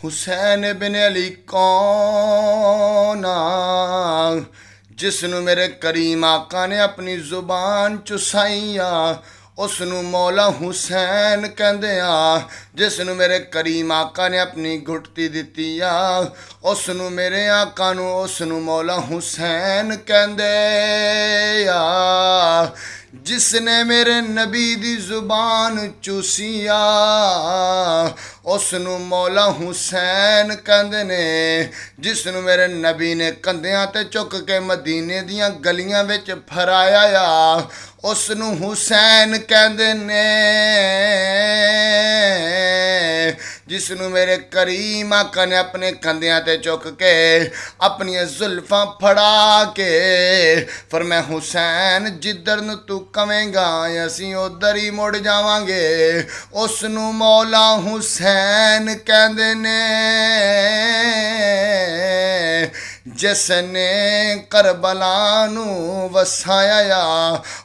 हुसैन बिन अली कौन जिसनू मेरे करीम आका ने अपनी जुबान चुसाई आ उसनू मौला हुसैन कहंदे आ। जिसनू मेरे करीम आका ने अपनी घुटती दिती आ उसनू मेरे आका नू उसनू मौला हुसैन कहंदे आ। जिसने मेरे नबी दी जुबान चूसी आ उसनू मौला हुसैन कहंदे ने। जिसनू मेरे नबी ने कंधियां ते चुक के मदीने दियां गलियां विच फराया आ उसनू हुसैन कहंदे ने। जिसनू मेरे करीम आका ने अपने कंधियां ते चुक के अपनी जुल्फां फड़ा के फरमाया हुसैन जिधर नू तू कवेंगा असीं उधर ही मुड़ जावांगे उसनू मौला हुसैन कहंदे ने। जिसने करबला नू वसाया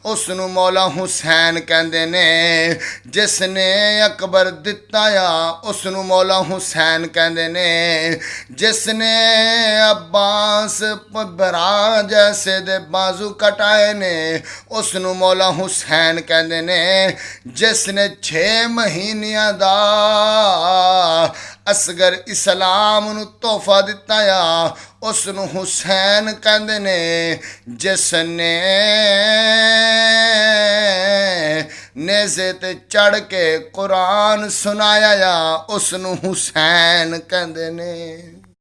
उसनू मौला हुसैन कहंदे ने। जिसने अकबर दिता उसनू मौला हुसैन कहंदे ने। जिसने अब्बास बरा जैसे दे बाजू कटाए ने उसनू मौला हुसैन कहंदे ने। जिसने 6 महीनियां दा असगर इस्लाम नू तोहफा दिता उसनू हुसैन कहंदे ने। जिसने नेज़े ते चढ़ के कुरान सुनाया उसनू हुसैन कहंदे ने।